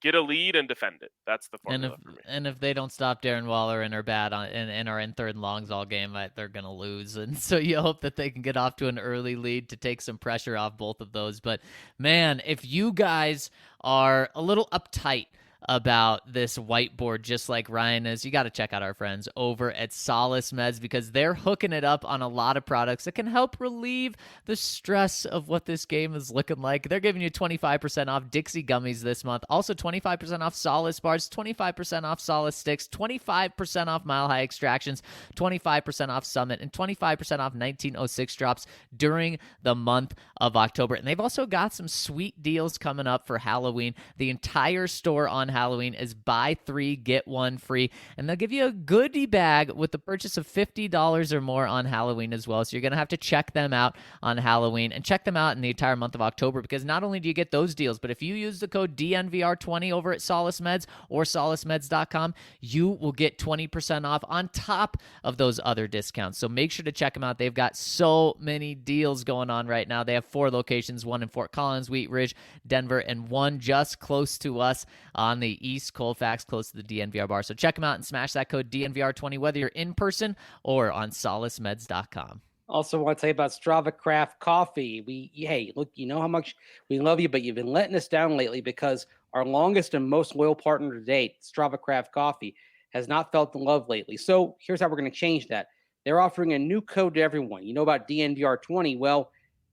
get a lead and defend it. That's the formula for me. And if they don't stop Darren Waller and are bad and are in 3rd and longs all game, they're going to lose. And so you hope that they can get off to an early lead to take some pressure off both of those. But man, if you guys are a little uptight about this whiteboard just like Ryan is, you got to check out our friends over at Solace Meds because they're hooking it up on a lot of products that can help relieve the stress of what this game is looking like. They're giving you 25% off Dixie gummies this month. Also 25% off Solace bars, 25% off Solace sticks, 25% off Mile High extractions, 25% off Summit, and 25% off 1906 drops during the month of October. And they've also got some sweet deals coming up for Halloween. The entire store on Halloween is buy 3, get 1 free. And they'll give you a goodie bag with the purchase of $50 or more on Halloween as well. So you're going to have to check them out on Halloween and check them out in the entire month of October, because not only do you get those deals, but if you use the code DNVR20 over at Solace Meds or solacemeds.com, you will get 20% off on top of those other discounts. So make sure to check them out. They've got so many deals going on right now. They have 4 locations, one in Fort Collins, Wheat Ridge, Denver, and one just close to us on the East Colfax, close to the DNVR bar. So check them out and smash that code DNVR20, whether you're in person or on solacemeds.com. Also want to tell you about Strava Craft Coffee. Hey, look, you know how much we love you, but you've been letting us down lately because our longest and most loyal partner to date, Strava Craft Coffee, has not felt the love lately. So here's how we're going to change that. They're offering a new code to everyone. You know about DNVR20? Well,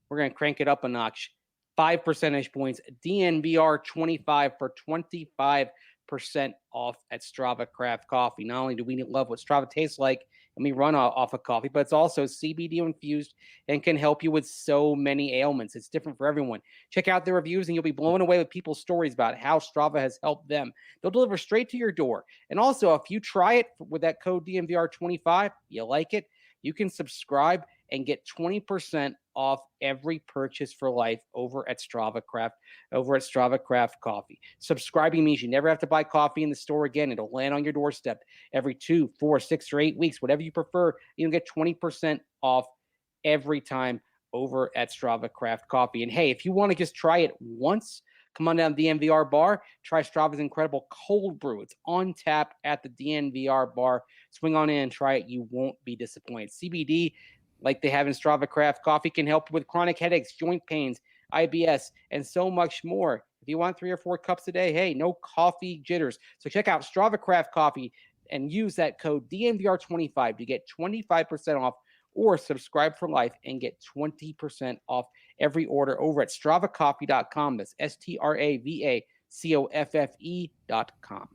we're going to crank it up a notch. 5 percentage points, DNVR25 for 25% off at Strava Craft Coffee. Not only do we love what Strava tastes like, and we run off of coffee, but it's also CBD infused and can help you with so many ailments. It's different for everyone. Check out the reviews and you'll be blown away with people's stories about how Strava has helped them. They'll deliver straight to your door. And also, if you try it with that code DNVR25, you like it, you can subscribe and get 20% off every purchase for life over at Strava Craft Coffee. Subscribing means you never have to buy coffee in the store again. It'll land on your doorstep every 2, 4, 6, or 8 weeks, whatever you prefer. You'll get 20% off every time over at Strava Craft Coffee. And hey, if you want to just try it once, come on down to the DNVR bar. Try Strava's incredible cold brew. It's on tap at the DNVR bar. Swing on in and try it. You won't be disappointed. CBD, like they have in Strava Craft Coffee, can help with chronic headaches, joint pains, IBS, and so much more. If you want 3 or 4 cups a day, hey, no coffee jitters. So check out Strava Craft Coffee and use that code DNVR25 to get 25% off, or subscribe for life and get 20% off every order over at StravaCoffee.com. That's StravaCoffee.com.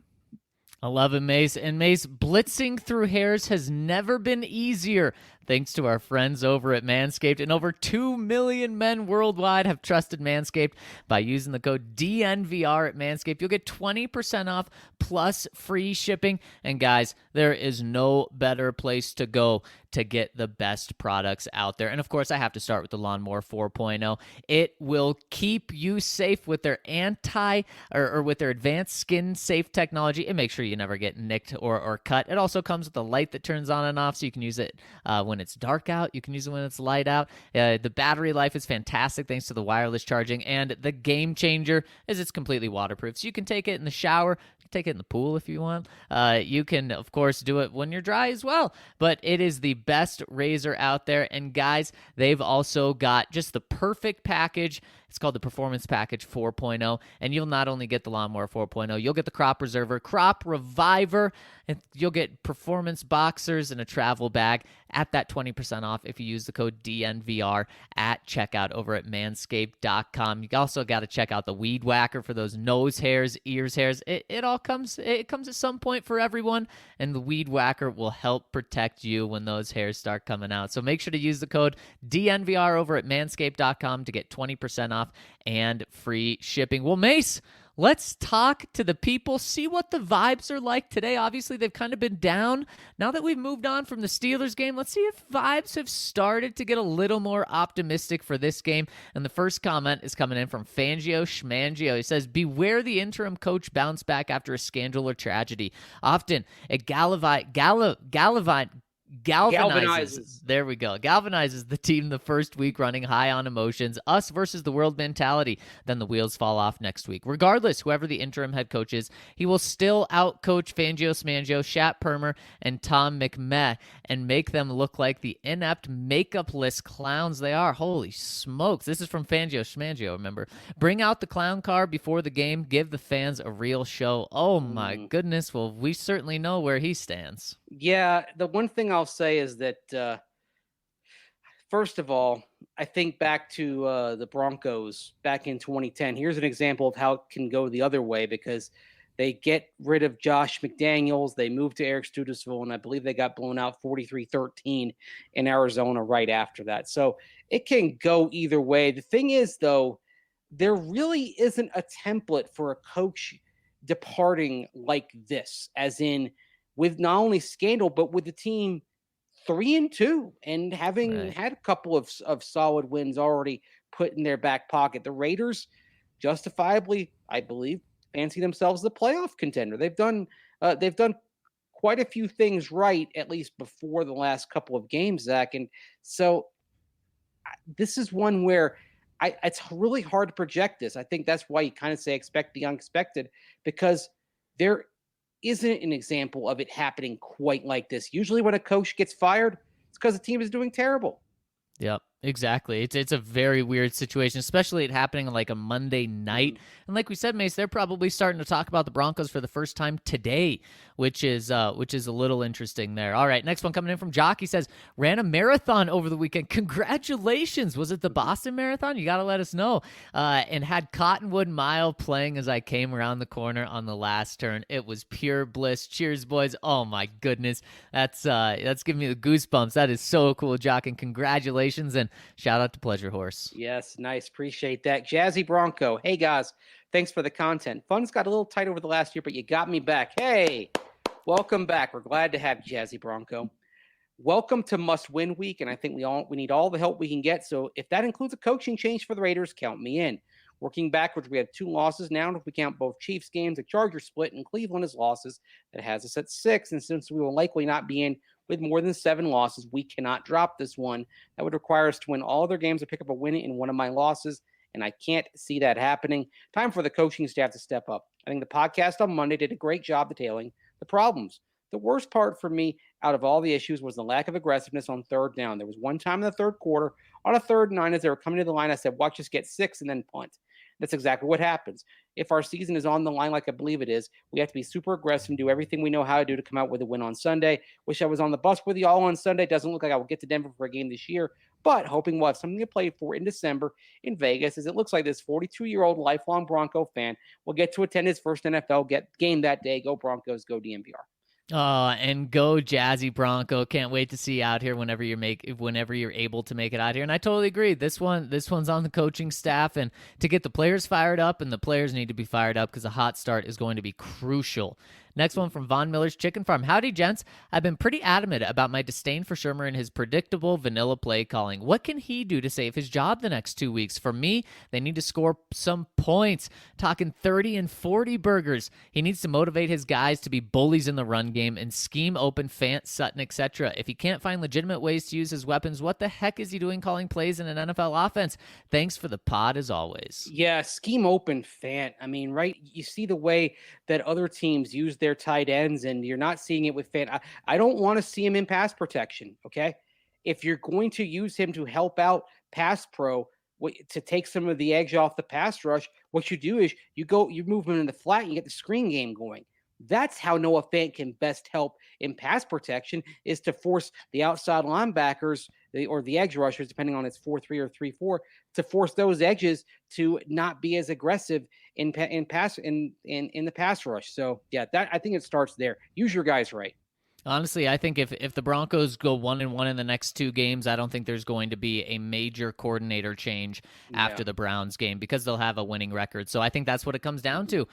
I love it, Mace. And Mace, blitzing through hairs has never been easier thanks to our friends over at Manscaped. And over 2 million men worldwide have trusted Manscaped. By using the code DNVR at Manscaped, you'll get 20% off plus free shipping. And guys, there is no better place to go to get the best products out there. And of course, I have to start with the Lawnmower 4.0. It will keep you safe with their with their advanced skin safe technology. It makes sure you never get nicked or cut. It also comes with a light that turns on and off, so you can use it when it's dark out. You can use it when it's light out. The battery life is fantastic thanks to the wireless charging. And the game changer is it's completely waterproof. So you can take it in the shower, take it in the pool if you want. You can, of course, do it when you're dry as well. But it is the best razor out there. And guys, they've also got just the perfect package. It's called the Performance Package 4.0. And you'll not only get the Lawnmower 4.0, you'll get the Crop Preserver, Crop Reviver, and you'll get Performance Boxers and a travel bag at that 20% off if you use the code DNVR at checkout over at manscaped.com. You also got to check out the Weed Whacker for those nose hairs, ears hairs. It comes at some point for everyone, and the Weed Whacker will help protect you when those hairs start coming out. So make sure to use the code DNVR over at manscaped.com to get 20% off and free shipping. Well, Mace, let's talk to the people, see what the vibes are like today. Obviously, they've kind of been down. Now that we've moved on from the Steelers game, let's see if vibes have started to get a little more optimistic for this game. And the first comment is coming in from Fangio Schmangio. He says, beware the interim coach bounce back after a scandal or tragedy. Often, it galvanizes. There we go. Galvanizes the team the first week running high on emotions, us versus the world mentality. Then the wheels fall off next week. Regardless, whoever the interim head coach is, he will still outcoach Fangio Smangio, Shat Permer, and Tom McMeh and make them look like the inept, makeup-less clowns they are. Holy smokes. This is from Fangio Smangio, remember. Bring out the clown car before the game. Give the fans a real show. Oh, my goodness. Well, we certainly know where he stands. Yeah, the one thing I'll say is that, first of all, I think back to the Broncos back in 2010. Here's an example of how it can go the other way because they get rid of Josh McDaniels. They moved to Eric Studesville, and I believe they got blown out 43-13 in Arizona right after that. So it can go either way. The thing is, though, there really isn't a template for a coach departing like this, as in with not only scandal, but with the team 3-2 and having had a couple of solid wins already put in their back pocket. The Raiders justifiably, I believe, fancy themselves the playoff contender. They've done quite a few things right, at least before the last couple of games, Zach. And so this is one where it's really hard to project this. I think that's why you kind of say expect the unexpected, because there isn't an example of it happening quite like this. Usually when a coach gets fired, it's because the team is doing terrible. Yep, exactly. It's a very weird situation, especially it happening on like a Monday night. And like we said, Mace, they're probably starting to talk about the Broncos for the first time today, which is a little interesting there. All right, next one coming in from Jock. He says, ran a marathon over the weekend. Congratulations. Was it the Boston Marathon? You got to let us know. And had Cottonwood Mile playing as I came around the corner on the last turn. It was pure bliss. Cheers, boys. Oh my goodness. That's giving me the goosebumps. That is so cool, Jock, and congratulations. And shout out to Pleasure Horse. Yes, nice. Appreciate that. Jazzy Bronco. Hey, guys. Thanks for the content. Fun's got a little tight over the last year, but you got me back. Hey, welcome back. We're glad to have you, Jazzy Bronco. Welcome to must-win week, and I think we need all the help we can get. So if that includes a coaching change for the Raiders, count me in. Working backwards, we have 2 losses now. If we count both Chiefs games, a Chargers split, and Cleveland as losses, that has us at 6. And since we will likely not be in with more than 7 losses, we cannot drop this one. That would require us to win all other games or pick up a win in one of my losses, and I can't see that happening. Time for the coaching staff to step up. I think the podcast on Monday did a great job detailing the problems. The worst part for me out of all the issues was the lack of aggressiveness on third down. There was one time in the third quarter on a 3rd and 9 as they were coming to the line, I said, watch us get 6 and then punt. That's exactly what happens. If our season is on the line like I believe it is, we have to be super aggressive and do everything we know how to do to come out with a win on Sunday. Wish I was on the bus with you all on Sunday. Doesn't look like I will get to Denver for a game this year, but hoping we'll have something to play for in December in Vegas, as it looks like this 42-year-old lifelong Bronco fan will get to attend his first NFL game that day. Go Broncos, go DNVR. Oh, and go Jazzy Bronco. Can't wait to see you out here whenever you're able to make it out here. And I totally agree. This one's on the coaching staff, and to get the players fired up, and the players need to be fired up because a hot start is going to be crucial. Next one from Von Miller's Chicken Farm. Howdy, gents. I've been pretty adamant about my disdain for Shermer and his predictable vanilla play calling. What can he do to save his job the next 2 weeks? For me, they need to score some points. Talking 30 and 40 burgers. He needs to motivate his guys to be bullies in the run game and scheme open Fant, Sutton, etc. If he can't find legitimate ways to use his weapons, what the heck is he doing calling plays in an NFL offense? Thanks for the pod as always. Yeah, scheme open Fant. I mean, right? You see the way that other teams use their tight ends, and you're not seeing it with Fant. I don't want to see him in pass protection, okay? If you're going to use him to help out pass pro, to take some of the edge off the pass rush, what you do is you move him in the flat and you get the screen game going. That's how Noah Fant can best help in pass protection, is to force the outside linebackers or the edge rushers, depending on it's 4-3 or 3-4, to force those edges to not be as aggressive in the pass rush. So yeah, that I think it starts there. Use your guys right. Honestly, I think if the Broncos go 1-1 in the next 2 games, I don't think there's going to be a major coordinator change after the Browns game, because they'll have a winning record. So I think that's what it comes down to.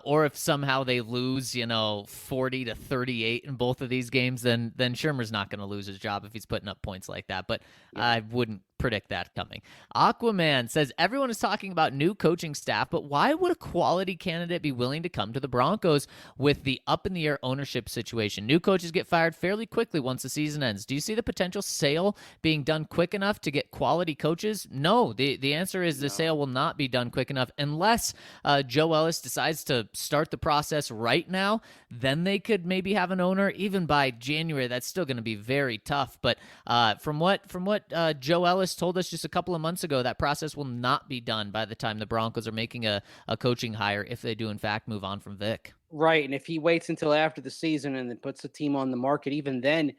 Or if somehow they lose, 40-38 in both of these games, then Shermer's not going to lose his job if he's putting up points like that. But I wouldn't predict that coming. Aquaman says everyone is talking about new coaching staff, but why would a quality candidate be willing to come to the Broncos with the up-in-the-air ownership situation? New coaches get fired fairly quickly once the season ends. Do you see the potential sale being done quick enough to get quality coaches? No. The answer is the sale will not be done quick enough unless Joe Ellis decides to start the process right now. Then they could maybe have an owner. Even by January, that's still going to be very tough. But from what Joe Ellis told us just a couple of months ago, that process will not be done by the time the Broncos are making a coaching hire, if they do in fact move on from Vic. Right, and if he waits until after the season and then puts the team on the market, even then,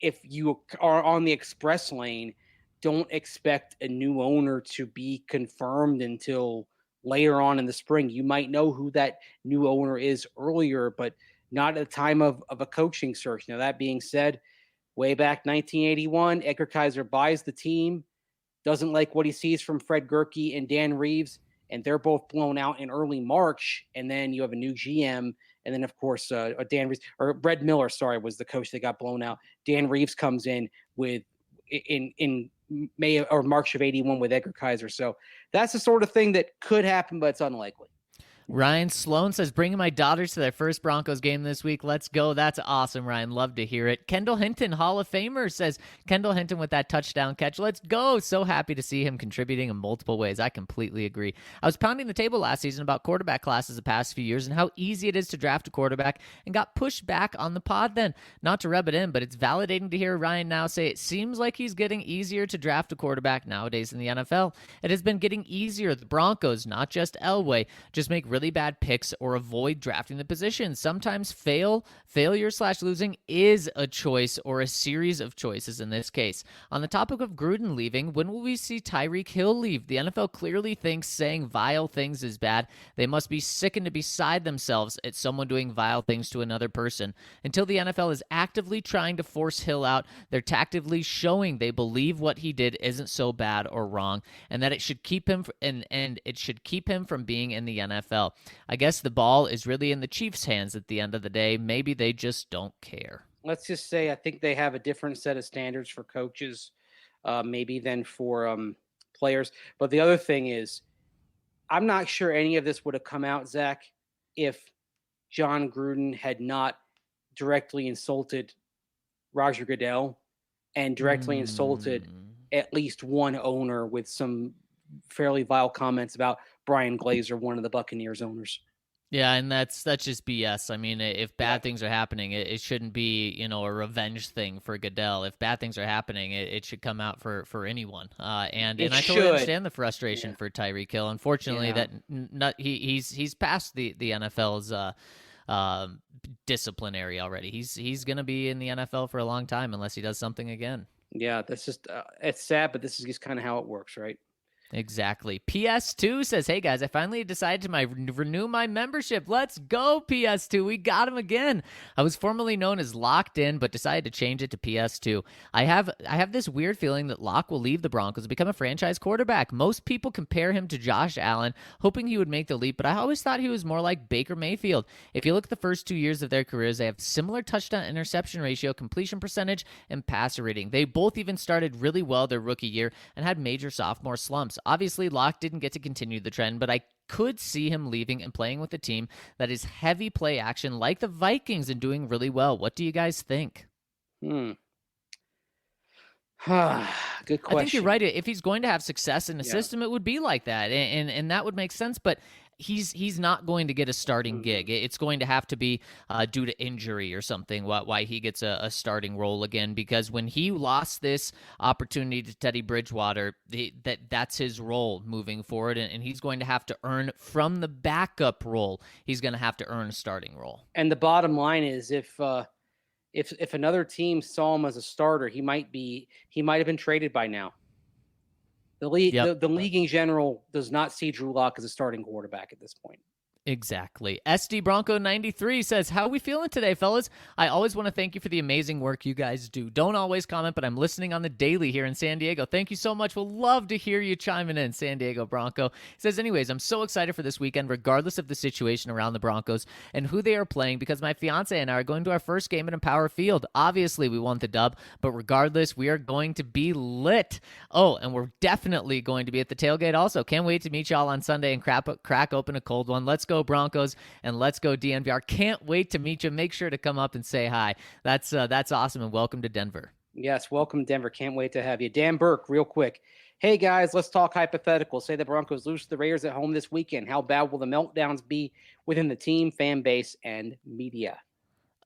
if you are on the express lane, don't expect a new owner to be confirmed until later on in the spring. You might know who that new owner is earlier, but not at the time of a coaching search. Now, that being said, way back 1981, Edgar Kaiser buys the team, doesn't like what he sees from Fred Gerke and Dan Reeves, and they're both blown out in early March. And then you have a new GM. And then, of course, Dan Reeves, or Red Miller, was the coach that got blown out. Dan Reeves comes in in May or March of 81 with Edgar Kaiser. So that's the sort of thing that could happen, but it's unlikely. Ryan Sloan says, bringing my daughters to their first Broncos game this week. Let's go. That's awesome, Ryan. Love to hear it. Kendall Hinton, Hall of Famer, says, Kendall Hinton with that touchdown catch. Let's go. So happy to see him contributing in multiple ways. I completely agree. I was pounding the table last season about quarterback classes the past few years and how easy it is to draft a quarterback, and got pushed back on the pod then. Not to rub it in, but it's validating to hear Ryan now say it seems like he's getting easier to draft a quarterback nowadays in the NFL. It has been getting easier. The Broncos, not just Elway, just make really bad picks or avoid drafting the position. Sometimes failure/losing is a choice, or a series of choices in this case. On the topic of Gruden leaving, when will we see Tyreek Hill leave? The NFL clearly thinks saying vile things is bad. They must be sickened to be beside themselves at someone doing vile things to another person. Until the NFL is actively trying to force Hill out, they're tactically showing they believe what he did isn't so bad or wrong, and that it should keep him it should keep him from being in the NFL. I guess the ball is really in the Chiefs' hands at the end of the day. Maybe they just don't care. Let's just say I think they have a different set of standards for coaches, maybe than for players. But the other thing is, I'm not sure any of this would have come out, Zach, if John Gruden had not directly insulted Roger Goodell and directly insulted at least one owner with some fairly vile comments about Brian Glazer, one of the Buccaneers owners. Yeah, and that's just BS. I mean, if bad things are happening, it shouldn't be, a revenge thing for Goodell. If bad things are happening, it should come out for anyone. And I totally understand the frustration for Tyreek Hill. Unfortunately, he's past the NFL's disciplinary already. He's going to be in the NFL for a long time unless he does something again. Yeah, that's just it's sad, but this is just kind of how it works, right? Exactly. PS2 says, hey guys, I finally decided to renew my membership. Let's go, PS2. We got him again. I was formerly known as Locked In, but decided to change it to PS2. I have this weird feeling that Locke will leave the Broncos and become a franchise quarterback. Most people compare him to Josh Allen, hoping he would make the leap, but I always thought he was more like Baker Mayfield. If you look at the first 2 years of their careers, they have similar touchdown-interception ratio, completion percentage, and passer rating. They both even started really well their rookie year and had major sophomore slumps. Obviously, Locke didn't get to continue the trend, but I could see him leaving and playing with a team that is heavy play action like the Vikings and doing really well. What do you guys think? Good question. I think you're right. If he's going to have success in a system, it would be like that, and that would make sense, but he's not going to get a starting gig. It's going to have to be due to injury or something why he gets a starting role again, because when he lost this opportunity to Teddy Bridgewater, that's his role moving forward, and he's going to have to earn from the backup role. He's going to have to earn a starting role. And the bottom line is if another team saw him as a starter, he might have been traded by now. The league in general does not see Drew Lock as a starting quarterback at this point. Exactly. SD Bronco 93 says, how are we feeling today, fellas? I always want to thank you for the amazing work you guys do. Don't always comment, but I'm listening on the daily here in San Diego. Thank you so much. We'll love to hear you chiming in, San Diego Bronco. He says, anyways, I'm so excited for this weekend, regardless of the situation around the Broncos and who they are playing, because my fiance and I are going to our first game at Empower Field. Obviously, we want the dub, but regardless, we are going to be lit. Oh, and we're definitely going to be at the tailgate also. Can't wait to meet y'all on Sunday and crack open a cold one. Let's go Broncos and let's go DNVR. Can't wait to meet you. Make sure to come up and say hi. That's awesome, and welcome to Denver. Yes, welcome Denver. Can't wait to have you. Dan Burke, real quick. Hey guys, let's talk hypothetical. Say the Broncos lose to the Raiders at home this weekend. How bad will the meltdowns be within the team, fan base, and media?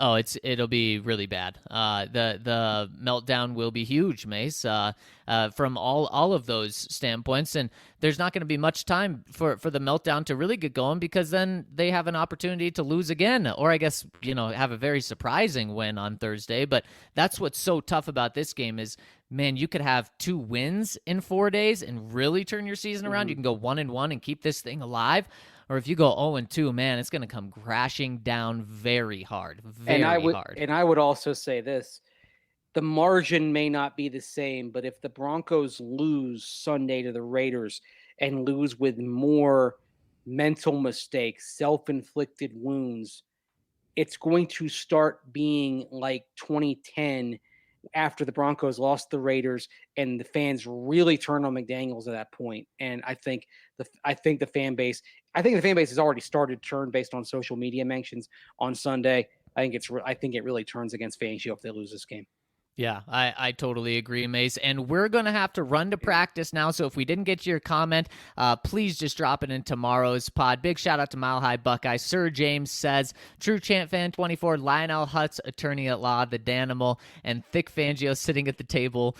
Oh, it'll be really bad. The meltdown will be huge, Mace. From all of those standpoints, and there's not going to be much time for the meltdown to really get going, because then they have an opportunity to lose again, or I guess have a very surprising win on Thursday. But that's what's so tough about this game is, man, you could have 2 wins in 4 days and really turn your season around. You can go 1-1 and keep this thing alive. Or if you go 0-2, man, it's going to come crashing down very hard, hard. And I would also say this. The margin may not be the same, but if the Broncos lose Sunday to the Raiders and lose with more mental mistakes, self-inflicted wounds, it's going to start being like 2010 after the Broncos lost the Raiders and the fans really turned on McDaniels at that point. And I think the fan base has already started to turn based on social media mentions on Sunday. I think it really turns against Fangio if they lose this game. Yeah, I totally agree, Mace. And we're going to have to run to practice now. So if we didn't get to your comment, please just drop it in tomorrow's pod. Big shout out to Mile High Buckeye. Sir James says, True Chant Fan 24, Lionel Hutz, attorney at law, the Danimal, and Thick Fangio sitting at the table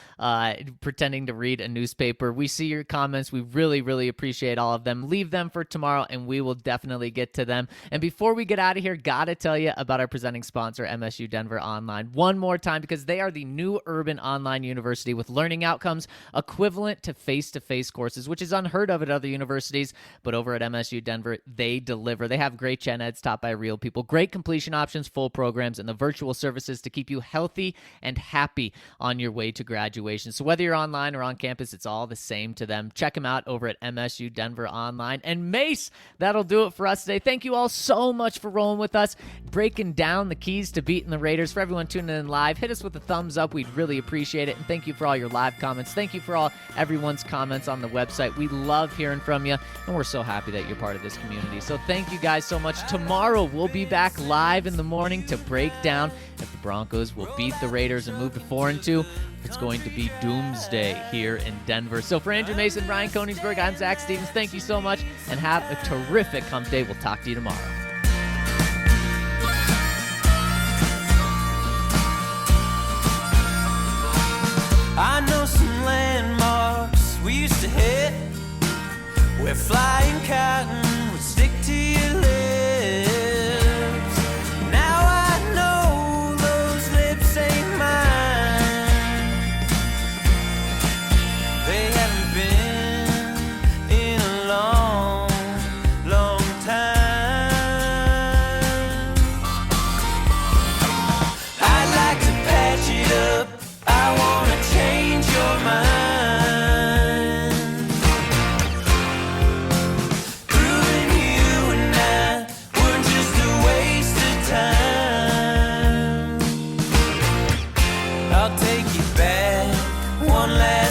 pretending to read a newspaper. We see your comments. We really, really appreciate all of them. Leave them for tomorrow, and we will definitely get to them. And before we get out of here, got to tell you about our presenting sponsor, MSU Denver Online, one more time, because they are the new urban online university with learning outcomes equivalent to face-to-face courses, which is unheard of at other universities. But over at MSU Denver, they deliver. They have great gen eds taught by real people, great completion options, full programs, and the virtual services to keep you healthy and happy on your way to graduation. So whether you're online or on campus, it's all the same to them. Check them out over at MSU Denver Online. And Mace, that'll do it for us today. Thank you all so much for rolling with us, breaking down the keys to beating the Raiders. For everyone tuning in live, hit us with a thumbs up. We'd really appreciate it. And thank you for all your live comments. Thank you for everyone's comments on the website. We love hearing from you, and we're so happy that you're part of this community. So thank you guys so much. Tomorrow we'll be back live in the morning to break down if the Broncos will beat the Raiders and move to 4-2. It's going to be doomsday here in Denver. So for Andrew Mason, Ryan Koenigsberg, I'm Zach Stevens. Thank you so much, and have a terrific hump day. We'll talk to you tomorrow. I know some landmarks we used to hit, where flying cotton would stick to your lips. Now I know those lips ain't mine. They haven't been in a long, long time. I'd like to patch it up. I wanna change your mind. Proving you and I weren't just a waste of time. I'll take you back one last